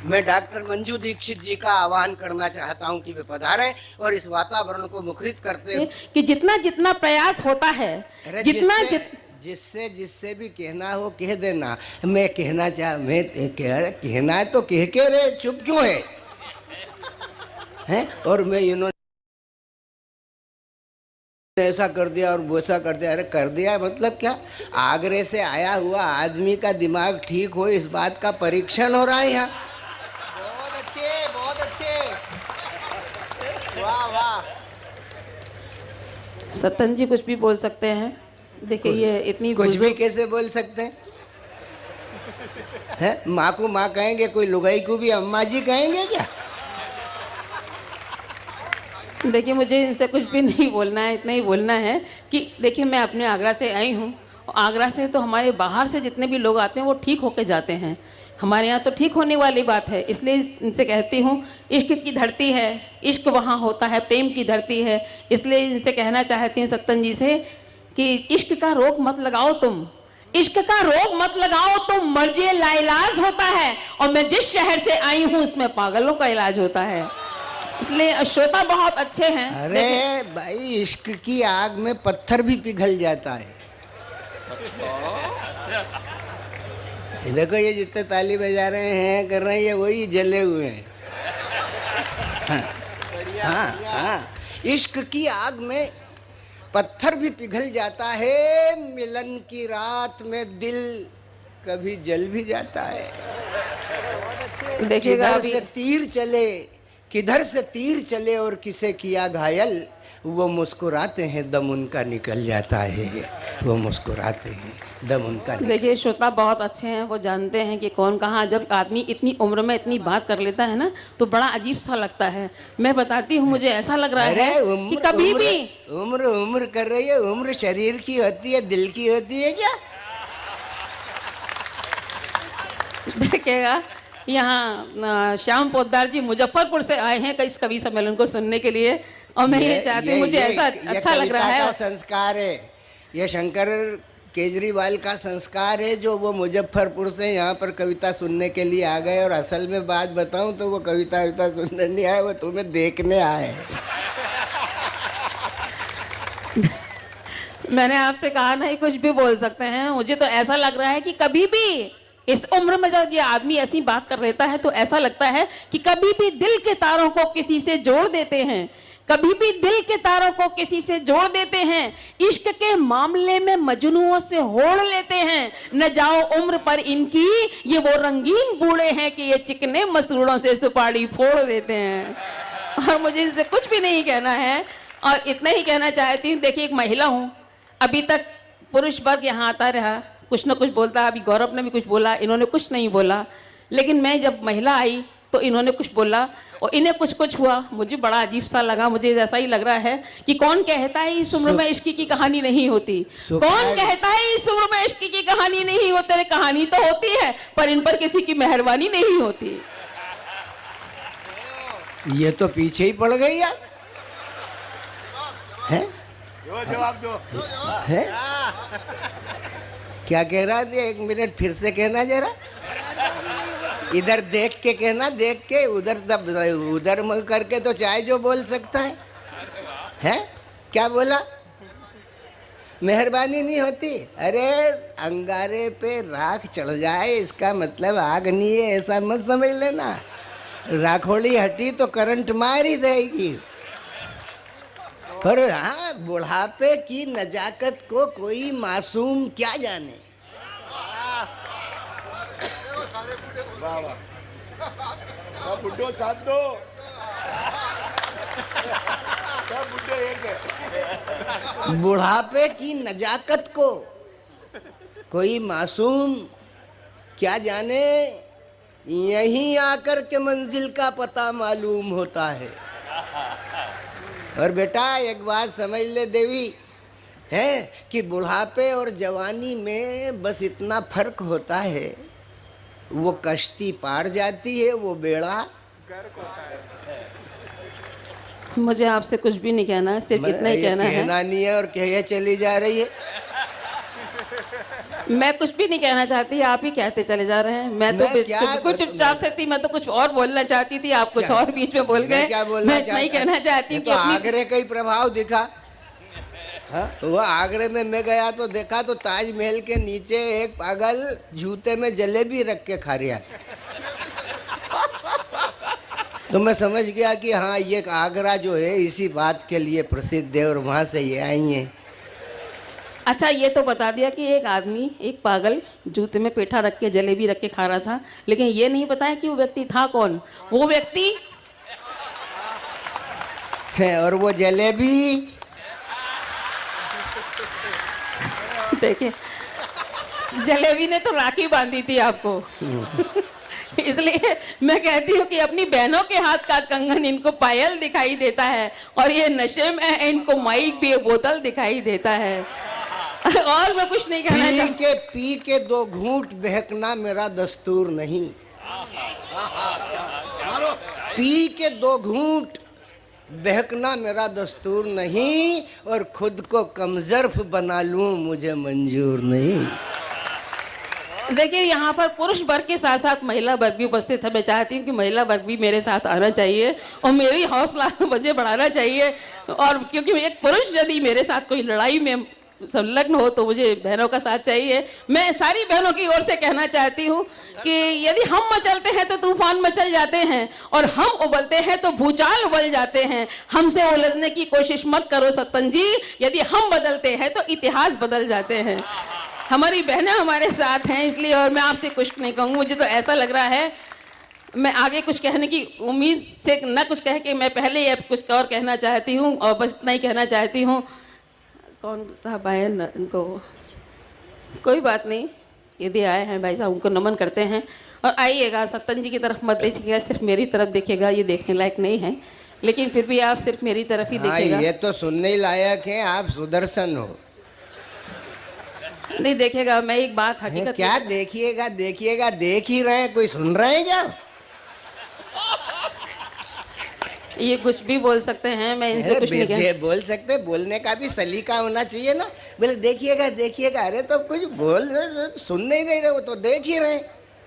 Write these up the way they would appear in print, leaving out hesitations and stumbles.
मैं डॉक्टर मंजू दीक्षित जी का आह्वान करना चाहता हूं कि वे पधारें और इस वातावरण को मुखरित करते कि जितना जितना प्रयास होता है, जितना जिससे जिससे भी कहना हो कह देना। मैं कहना कहना है तो कह के रे, चुप क्यों है? हैं? और मैं इन्होंने ऐसा कर दिया और वैसा कर दिया। अरे कर दिया मतलब क्या? आगरे से आया हुआ आदमी का दिमाग ठीक हो, इस बात का परीक्षण हो रहा है यहाँ। बहुत अच्छे, बहुत अच्छे, वाह वाह। सतन जी कुछ भी बोल सकते हैं। देखिए ये इतनी कुछ भी कैसे बोल सकते हैं? है? माँ को माँ कहेंगे, कोई लुगाई को भी अम्मा जी कहेंगे क्या? देखिए मुझे इनसे कुछ भी नहीं बोलना है, इतना ही बोलना है कि देखिए मैं अपने आगरा से आई हूँ। आगरा से तो हमारे बाहर से जितने भी लोग आते हैं वो ठीक होके जाते हैं। हमारे यहाँ तो ठीक होने वाली बात है, इसलिए इनसे कहती हूँ इश्क की धरती है, इश्क वहाँ होता है, प्रेम की धरती है। इसलिए इनसे कहना चाहती हूँ सत्तन जी से कि इश्क का रोग मत लगाओ तुम, इश्क का रोग मत लगाओ तुम, मर्जी लाइलाज होता है। और मैं जिस शहर से आई हूँ उसमें पागलों का इलाज होता है। इसलिए श्रोता बहुत अच्छे हैं। अरे भाई, इश्क की आग में पत्थर भी पिघल जाता है। देखो ये जितने ताली बजा रहे हैं, कर रहे हैं, ये वही जले हुए हैं। हाँ हाँ, इश्क की आग में पत्थर भी पिघल जाता है। मिलन की रात में दिल कभी जल भी जाता है। देखिएगा किधर से तीर चले, किधर से तीर चले और किसे किया घायल, वो मुस्कुराते हैं दम उनका निकल जाता है। वो मुस्कुराते हैं दम उनका। देखिए श्रोता बहुत अच्छे हैं, वो जानते हैं कि कौन कहाँ। जब आदमी इतनी उम्र में इतनी बात कर लेता है ना तो बड़ा अजीब सा लगता है। मैं बताती हूँ, मुझे ऐसा लग रहा है कि कभी भी उम्र कर रही है। उम्र शरीर की होती है, दिल की होती है क्या? देखिएगा यहाँ श्याम पोद्दार जी मुजफ्फरपुर से आए हैं इस कवि सम्मेलन को सुनने के लिए, और मैं ये चाहती हूँ, मुझे ऐसा अच्छा लग रहा है। संस्कार है ये, शंकर केजरीवाल का संस्कार है जो वो मुजफ्फरपुर से यहाँ पर कविता सुनने के लिए आ गए। और असल में बात बताऊं तो वो कविता सुनने नहीं आए, वो तुम्हें देखने आए। मैंने आपसे कहा नहीं कुछ भी बोल सकते हैं। मुझे तो ऐसा लग रहा है कि कभी भी इस उम्र में जब ये आदमी ऐसी बात कर लेता है तो ऐसा लगता है कि कभी भी दिल के तारों को किसी से जोड़ देते हैं, कभी भी दिल के तारों को किसी से जोड़ देते हैं। इश्क के मामले में मजनुओं से होड़ लेते हैं। न जाओ उम्र पर इनकी, ये वो रंगीन बूढ़े हैं कि ये चिकने मसूड़ों से सुपारी फोड़ देते हैं। और मुझे इनसे कुछ भी नहीं कहना है और इतना ही कहना चाहती हूँ। देखिए एक महिला हूँ, अभी तक पुरुष वर्ग यहाँ आता रहा, कुछ न कुछ बोलता। अभी गौरव ने भी कुछ बोला, इन्होंने कुछ नहीं बोला। लेकिन मैं जब महिला आई तो इन्होंने कुछ बोला और इन्हें कुछ कुछ हुआ। मुझे बड़ा अजीब सा लगा। मुझे ऐसा ही लग रहा है कि कौन कहता है इस उम्र में इश्क की कहानी नहीं होती? कौन कहता है इस उम्र में इश्क की कहानी नहीं होती? अरे कहानी तो होती है पर इन पर किसी की मेहरबानी नहीं होती। ये तो पीछे ही पड़ गई यार। है? जवाब दो। है? क्या कह रहा था? एक मिनट फिर से कहना जरा। इधर देख के कहना, देख के उधर उधर करके तो चाहे जो बोल सकता है। हैं? क्या बोला? मेहरबानी नहीं होती? अरे अंगारे पे राख चढ़ जाए इसका मतलब आग नहीं है, ऐसा मत समझ लेना। राखोड़ी हटी तो करंट मार ही देगी। पर हाँ, बुढ़ापे की नजाकत को कोई मासूम क्या जाने। वाह वाह, बुड्ढो साथ दो, सब बुड्ढे एक है। बुढ़ापे की नजाकत को कोई मासूम क्या जाने, यहीं आकर के मंजिल का पता मालूम होता है। और बेटा एक बात समझ ले देवी, है कि बुढ़ापे और जवानी में बस इतना फर्क होता है, वो कश्ती पार जाती है, वो बेड़ा गर्क होता है। मुझे आपसे कुछ भी नहीं कहना है, सिर्फ इतना ही कहना है। कहना नहीं है और कह चली जा रही है। मैं कुछ भी नहीं कहना चाहती, आप ही कहते चले जा रहे हैं। मैं तो कुछ चुपचाप से थी, मैं तो कुछ और बोलना चाहती थी, आप कुछ और बीच में बोल गए। मैं इतना ही कहना चाहती हूँ कि आगरे का ही प्रभाव दिखा। वो आगरे में मैं गया तो देखा तो ताजमहल के नीचे एक पागल जूते में जलेबी रख के खा रहा था। तो मैं समझ गया कि हाँ, ये आगरा जो है इसी बात के लिए प्रसिद्ध है और वहाँ से ये आई हैं। अच्छा, ये तो बता दिया कि एक आदमी, एक पागल जूते में पेठा रख के जलेबी रख के खा रहा था, लेकिन ये नहीं बताया कि वो व्यक्ति था कौन। वो व्यक्ति है और वो जलेबी देखिए, जलेबी ने तो राखी बांधी थी आपको। इसलिए मैं कहती हूँ कि अपनी बहनों के हाथ का कंगन इनको पायल दिखाई देता है, और ये नशे में इनको माइक भी बोतल दिखाई देता है। और मैं कुछ नहीं कहना चाहती। पी के 2 घूंट बहकना मेरा दस्तूर नहीं। पी के 2 घूंट बहकना मेरा दस्तूर नहीं, और खुद को कमजर्फ बना लूं मुझे मंजूर नहीं। देखिए, यहाँ पर पुरुष वर्ग के साथ साथ महिला वर्ग भी उपस्थित है। मैं चाहती हूँ कि महिला वर्ग भी मेरे साथ आना चाहिए और मेरी हौसला मुझे बढ़ाना चाहिए। और क्योंकि एक पुरुष यदि मेरे साथ कोई लड़ाई में संलग्न हो तो मुझे बहनों का साथ चाहिए। मैं सारी बहनों की ओर से कहना चाहती हूँ कि यदि हम मचलते हैं तो तूफान मचल जाते हैं, और हम उबलते हैं तो भूचाल उबल जाते हैं। हमसे उलझने की कोशिश मत करो सत्तन जी, यदि हम बदलते हैं तो इतिहास बदल जाते हैं। हमारी बहनें हमारे साथ हैं इसलिए, और मैं आपसे कुछ नहीं कहूँगी। मुझे तो ऐसा लग रहा है, मैं आगे कुछ कहने की उम्मीद से न कुछ कह के मैं पहले ही कुछ और कहना चाहती हूँ, और बस इतना ही कहना चाहती हूँ। कौन साहब आए हैं, इनको कोई बात नहीं, यदि आए हैं भाई साहब उनको नमन करते हैं। और आइएगा, सत्तन जी की तरफ मत देखिएगा, सिर्फ मेरी तरफ देखिएगा। ये देखने लायक नहीं है, लेकिन फिर भी आप सिर्फ मेरी तरफ ही देखिएगा। ये तो सुनने लायक है, आप सुदर्शन हो। नहीं देखिएगा, मैं एक बात हकीकत। क्या देखिएगा देखिएगा, देख ही रहे हैं, कोई सुन रहे हैं क्या? ये कुछ भी बोल सकते हैं, मैं इनसे कुछ नहीं कह बोल सकते, बोलने का भी सलीका होना चाहिए ना। बोले देखिएगा देखिएगा, अरे तो कुछ बोल सुन नहीं रहे हो तो देख ही रहे।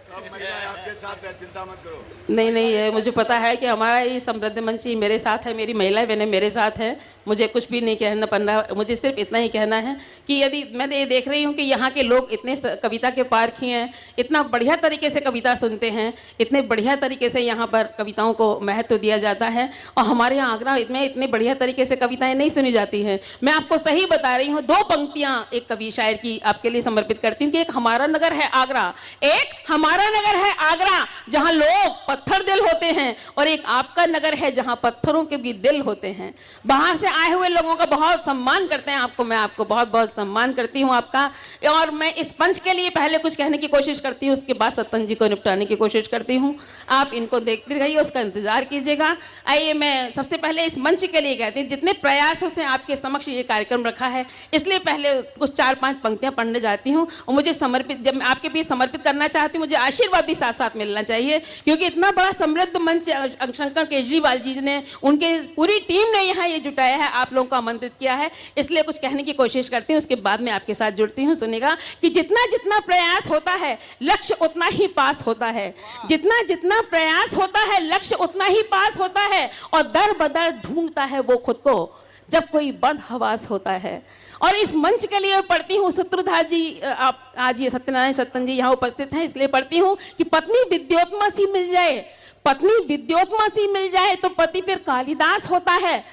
सब महिलाएं आपके साथ है, चिंता मत करो। नहीं नहीं, ये मुझे पता है कि हमारा ये समृद्ध मंच ही मेरे साथ है, मेरी महिलाएं बहनें मेरे साथ हैं। मुझे कुछ भी नहीं कहना पड़ना, मुझे सिर्फ इतना ही कहना है कि यदि मैं ये देख रही हूँ कि यहाँ के लोग इतने कविता के पारखी हैं, इतना बढ़िया तरीके से कविता सुनते हैं, इतने बढ़िया तरीके से यहाँ पर कविताओं को महत्व दिया जाता है, और हमारे यहाँ आगरा में इतने बढ़िया तरीके से कविताएँ नहीं सुनी जाती हैं। मैं आपको सही बता रही हूँ, 2 पंक्तियाँ एक कवि शायर की आपके लिए समर्पित करती हूँ कि एक हमारा नगर है आगरा, एक हमारा नगर है आगरा जहां लोग पत्थर दिल होते हैं, और एक आपका नगर है जहां पत्थरों के भी दिल होते हैं। बाहर से आए हुए लोगों का बहुत सम्मान करते हैं आपको, मैं आपको बहुत बहुत सम्मान करती हूं आपका। और मैं इस पंच के लिए पहले कुछ कहने की कोशिश करती हूं, उसके बाद सत्तन जी को निपटाने की कोशिश करती हूं। आप इनको देखते रहिए, उसका इंतजार कीजिएगा। आइए, मैं सबसे पहले इस मंच के लिए कहती हूँ, जितने प्रयासों से आपके समक्ष ये कार्यक्रम रखा है, इसलिए पहले कुछ 4-5 पंक्तियां पढ़ने जाती हूँ। और मुझे समर्पित, जब मैं आपके बीच समर्पित करना चाहती हूँ, मुझे आशीर्वाद भी साथ साथ मिलना चाहिए, क्योंकि इतना बड़ा समृद्ध मंच शंकर केजरीवाल जी ने, उनके पूरी टीम ने यहाँ ये जुटाया है, आप लोगों को आमंत्रित किया है। इसलिए कुछ कहने की कोशिश करती हूँ, उसके बाद में आपके साथ जुड़ती हूँ। सुनिएगा कि जितना जितना प्रयास होता है लक्ष्य उतना ही पास होता है, जितना जितना प्रयास होता है लक्ष्य उतना ही पास होता है, और दर बदर ढूंढता है वो खुद को जब कोई बदहवास होता है। और इस मंच के लिए पढ़ती हूँ सूत्रधार जी, आप आज ये सत्यनारायण सत्तन जी यहाँ उपस्थित हैं, इसलिए पढ़ती हूँ कि पत्नी विद्योत्मा सी मिल जाए, पत्नी विद्योत्मा सी मिल जाए तो पति फिर कालिदास होता है,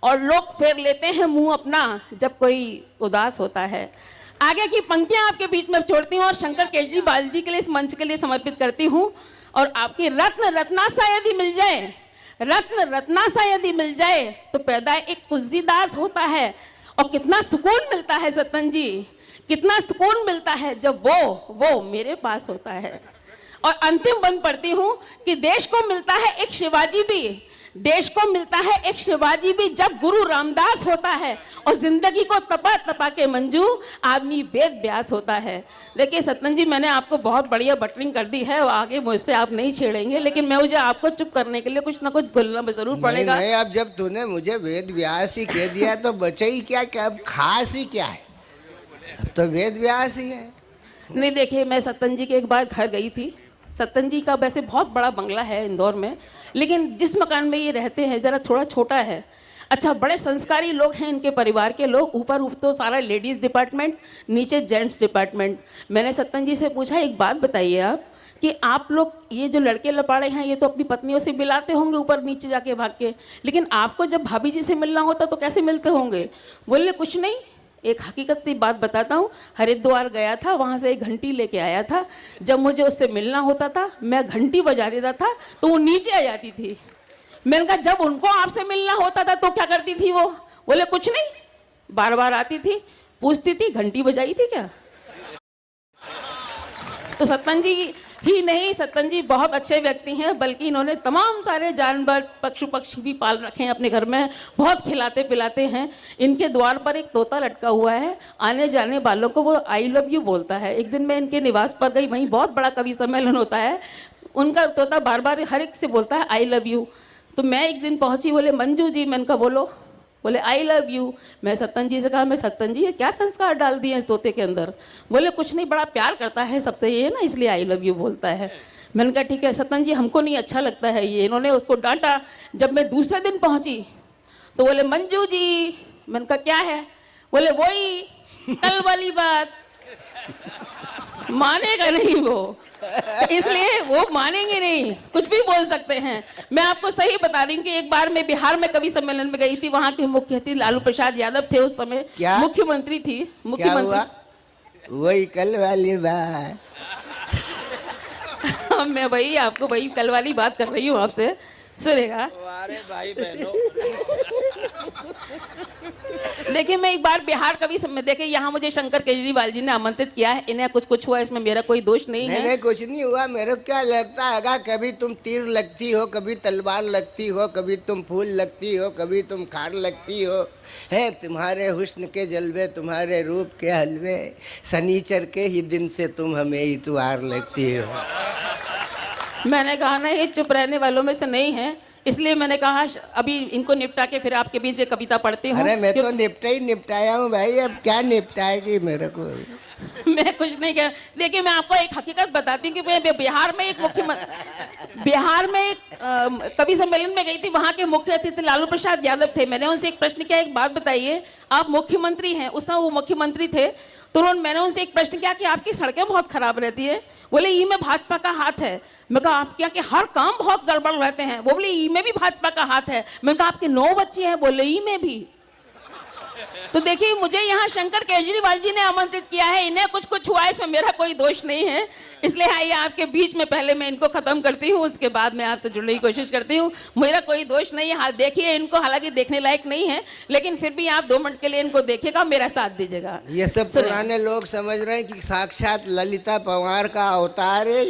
और लोग फेर लेते हैं मुंह अपना जब कोई उदास होता है। आगे की पंक्तियां आपके बीच में छोड़ती हूँ और शंकर केजरीवाल जी के लिए, इस मंच के लिए समर्पित करती हूँ। और आपकी रत्न रत्नासा यदि मिल जाए, रत्न रत्नासा यदि मिल जाए तो पैदा एक तुलसीदास होता है। और कितना सुकून मिलता है सत्तन जी, कितना सुकून मिलता है जब वो मेरे पास होता है। और अंतिम बंद पढ़ती हूँ कि देश को मिलता है एक शिवाजी भी, देश को मिलता है एक शिवाजी भी जब गुरु रामदास होता है, और जिंदगी को तपा तपा के मंजू आदमी वेद व्यास होता है। देखिए सत्तन जी, मैंने आपको बहुत बढ़िया बटरिंग कर दी है, आगे मुझसे आप नहीं छेड़ेंगे, लेकिन मैं मुझे आपको चुप करने के लिए कुछ ना कुछ बोलना जरूर पड़ेगा। नहीं, अब जब तूने मुझे वेद व्यास ही कह दिया तो बचे ही क्या, अब खास ही क्या है, अब तो वेद व्यास ही है। नहीं देखिए, मैं सत्तन जी के एक बार घर गई थी। सत्तन जी का वैसे बहुत बड़ा बंगला है इंदौर में, लेकिन जिस मकान में ये रहते हैं ज़रा थोड़ा छोटा है। अच्छा, बड़े संस्कारी लोग हैं इनके परिवार के लोग, ऊपर तो सारा लेडीज़ डिपार्टमेंट, नीचे जेंट्स डिपार्टमेंट। मैंने सत्तन जी से पूछा, एक बात बताइए आप कि आप लोग ये जो लड़के लपाड़े हैं ये तो अपनी पत्नियों से मिलाते होंगे ऊपर नीचे जाके भाग के, लेकिन आपको जब भाभी जी से मिलना होता तो कैसे मिलते होंगे? बोले कुछ नहीं, एक हकीकत सी बात बताता हूँ। हरिद्वार गया था, वहाँ से एक घंटी लेके आया था। जब मुझे उससे मिलना होता था मैं घंटी बजा देता था तो वो नीचे आ जाती थी। मैंने कहा जब उनको आपसे मिलना होता था तो क्या करती थी वो? बोले कुछ नहीं, बार बार आती थी, पूछती थी घंटी बजाई थी क्या? तो सत्तन जी ही नहीं, सत्तन जी बहुत अच्छे व्यक्ति हैं, बल्कि इन्होंने तमाम सारे जानवर पशु पक्षी भी पाल रखे हैं अपने घर में, बहुत खिलाते पिलाते हैं। इनके द्वार पर एक तोता लटका हुआ है, आने जाने वालों को वो आई लव यू बोलता है। एक दिन मैं इनके निवास पर गई, वहीं बहुत बड़ा कवि सम्मेलन होता है, उनका तोता बार बार हर एक से बोलता है आई लव यू। तो मैं एक दिन पहुंची, बोले मंजू जी, मैंने कहा बोलो। बोले आई लव यू। मैं सत्तन जी से कहा, मैं सत्तन जी ये क्या संस्कार डाल दिए इस तोते के अंदर? बोले कुछ नहीं, बड़ा प्यार करता है सबसे ये ना, इसलिए आई लव यू बोलता है। मैंने कहा ठीक है सत्तन जी, हमको नहीं अच्छा लगता है ये। इन्होंने उसको डांटा। जब मैं दूसरे दिन पहुंची तो बोले मंजू जी। मैंने कहा क्या है? बोले वही कल वाली बात। मानेगा नहीं वो, इसलिए वो मानेंगे नहीं, कुछ भी बोल सकते हैं। मैं आपको सही बता रही हूँ कि एक बार मैं बिहार में कवि सम्मेलन में गई थी, वहाँ के मुख्यमंत्री लालू प्रसाद यादव थे उस समय, मुख्यमंत्री थी। मुख्यमंत्री वही कल वाली बात। मैं वही आपको वही कल वाली बात कर रही हूँ आपसे, सुनेगा। अरे भाई बहनों, देखिए मैं एक बार बिहार कवि सम्मेलन, देखिए यहाँ मुझे शंकर केजरीवाल जी ने आमंत्रित किया है, इन्हें कुछ हुआ इसमें मेरा कोई दोष नहीं है। नहीं कुछ नहीं हुआ। मेरे को क्या लगता है, कभी तुम तीर लगती हो, कभी तलवार लगती हो, कभी तुम फूल लगती हो, कभी तुम खार लगती हो। है तुम्हारे हुस्न के जलवे, तुम्हारे रूप के हलवे, शनिचर के ही दिन से तुम हमें इतवार लगती हो। मैंने कहा ना ये चुप रहने वालों में से नहीं है, इसलिए मैंने कहा अभी इनको निपटा के फिर आपके बीच ये कविता पढ़ती हूँ। अरे मैं तो निपटाया हूँ भाई, अब क्या निपटाएगी मेरे को? मैं कुछ नहीं कह। देखिए मैं आपको एक हकीकत बताती हूँ कि मैं बिहार में एक कवि सम्मेलन में गई थी, वहाँ के मुख्य अतिथि लालू प्रसाद यादव थे। मैंने उनसे एक प्रश्न किया, एक बात बताइए, आप मुख्यमंत्री हैं, उस समय वो मुख्यमंत्री थे, तो मैंने उनसे एक प्रश्न किया कि आपकी सड़कें बहुत खराब रहती है। बोले ई में भाजपा का हाथ है। मैं कहा आपके यहाँ के हर काम बहुत गड़बड़ रहते हैं। वो बोले ई में भी भाजपा का हाथ है। मैं कहा आपके 9 बच्चे हैं। बोले ई में भी। तो देखिए मुझे यहाँ शंकर केजरीवाल जी ने आमंत्रित किया है, इन्हें कुछ हुआ, इसमें मेरा कोई दोष नहीं है। इसलिए आइए आपके बीच में पहले मैं इनको खत्म करती हूँ, उसके बाद मैं आपसे जुड़ने की कोशिश करती हूँ। मेरा कोई दोष नहीं है। हाल देखिए इनको, हालांकि देखने लायक नहीं है, लेकिन फिर भी आप 2 मिनट के लिए इनको देखिएगा, मेरा साथ दीजिएगा। ये सब पुराने लोग समझ रहे हैं कि साक्षात ललिता पंवार का अवतार है।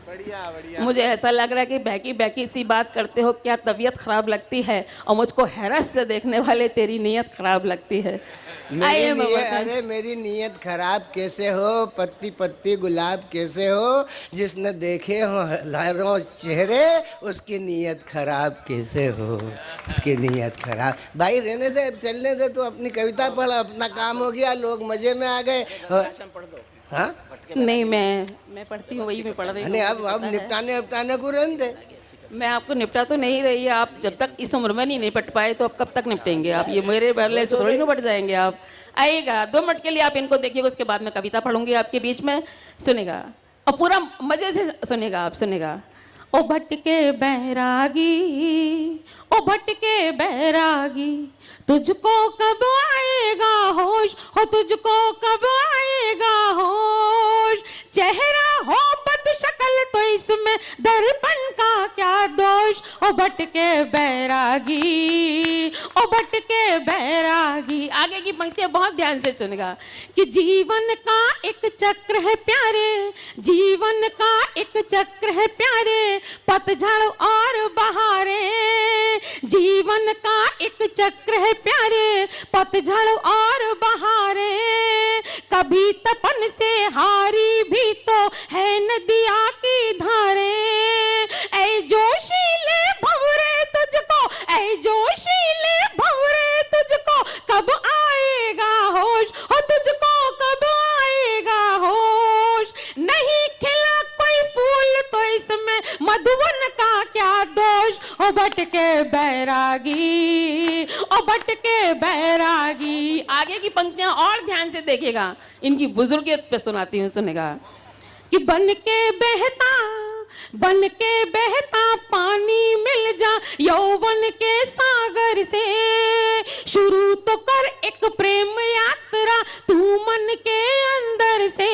बढ़िया। मुझे ऐसा लग रहा है कि बहकी बहकी सी बात करते हो, क्या तबीयत खराब लगती है? और मुझको हैरत से देखने वाले तेरी नीयत खराब लगती है। अरे मेरी नीयत खराब कैसे हो? पत्ती पत्ती गुलाब कैसे हो? जिसने देखे हो हजारों चेहरे, उसकी नीयत खराब कैसे हो? उसकी नीयत खराब। भाई रहने दे, चलने दे, तू अपनी कविता पढ़, अपना काम हो गया, लोग मजे में आ गए। हाँ नहीं मैं पढ़ती हूँ, वही मैं पढ़ रही हूँ। अब निपटाने को रहने दे। मैं आपको निपटा तो नहीं रही है, आप जब तक इस उम्र में नहीं निपट पाए तो अब कब तक निपटेंगे आप? ये मेरे बदले से थोड़ी निपट जाएंगे आप। आइएगा 2 मिनट के लिए, आप इनको देखिएगा, उसके बाद मैं कविता पढ़ूंगी आपके बीच में, सुनेगा और पूरा मजे से सुनेगा आप, सुनेगा। ओ भटके बैरागी, ओ भटके बैरागी, तुझको कब आएगा होश, हो तुझको कब आएगा होश? चेहरा हो बदशक्ल तो इसमें दर्पण का क्या दोष? ओ भटके बैरागी, ओ भटके बैरागी। आगे की पंक्तियां बहुत ध्यान से सुनेगा कि जीवन का एक चक्र है प्यारे, जीवन का एक चक्र है प्यारे, पतझड़ और बहारें। जीवन का एक चक्र है प्यारे, पतझड़ और बहारें। कभी तपन से हारी भी तो है नदिया की धारें। ऐ जोशीले भंवरे तुझको, ऐ जोशीले भंवरे तुझको कब आएगा होश, हो तुझको कब मधुवन का क्या दोष, ओ भटके बैरागी, ओ भटके बैरागी। आगे की पंक्तियां और ध्यान से देखिएगा, इनकी बुजुर्गियत पे सुनाती हूँ, सुनेगा। कि बन के बहता पानी मिल जा यौवन के सागर से, शुरू तो कर एक प्रेम यात्रा तू मन के अंदर से।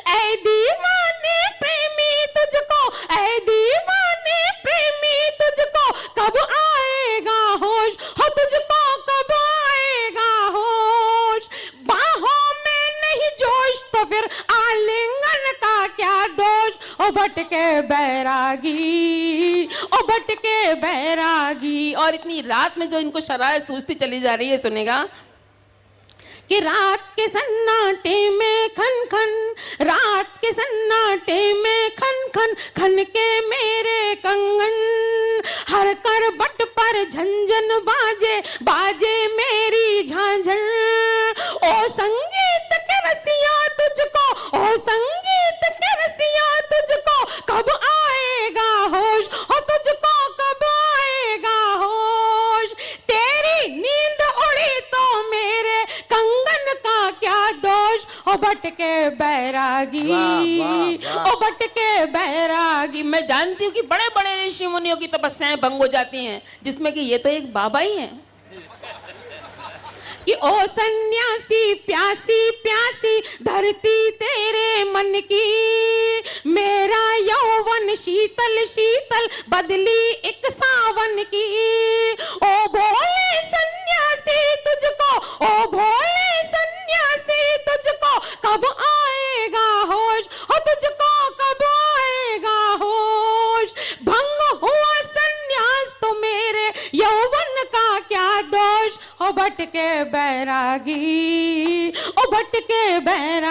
ऐ दीवाने प्रेमी तुझको, ऐ दीवाने प्रेमी तुझको कब आएगा होश, हो तुझको कब आएगा होश। बाहों में नहीं जोश तो फिर आलिंगन का क्या दोष, ओ भटके बैरागी, ओ भटके बैरागी। और इतनी रात में जो इनको शरारत सूझती चली जा रही है, सुनेगा। कि रात के सन्नाटे में खन खन, रात के सन्नाटे में खन खन, खन के मेरे कंगन, हर करवट पर झंझन बाजे, बाजे मेरी झांझर। ओ संगीत के रसिया तुझको, ओ संगीत के रसिया तुझको कब आएगा होश, हो तुझको कब आएगा होश। तेरी नींद उड़ी तो मेरे कंगन का क्या दोष, ओ भटके बैरागी, ओ भटके बैरागी। मैं जानती हूँ कि बड़े बड़े ऋषि मुनियों की तपस्याएं भंग हो जाती हैं, जिसमें कि ये तो एक बाबा ही हैं। कि ओ सन्यासी प्यासी प्यासी धरती तेरे मन की, मेरा यौवन शीतल शीतल बदली एक सावन की। ओ भोले सन्यासी तुझको, ओ भोले सन्यासी तुझको कब आएगा होश, हो तुझको कब आएगा होश। भंग हुआ सन्यास तो मेरे यौवन का क्या दोष, ओ भटके बैरागी, ओ भटके बैरागी।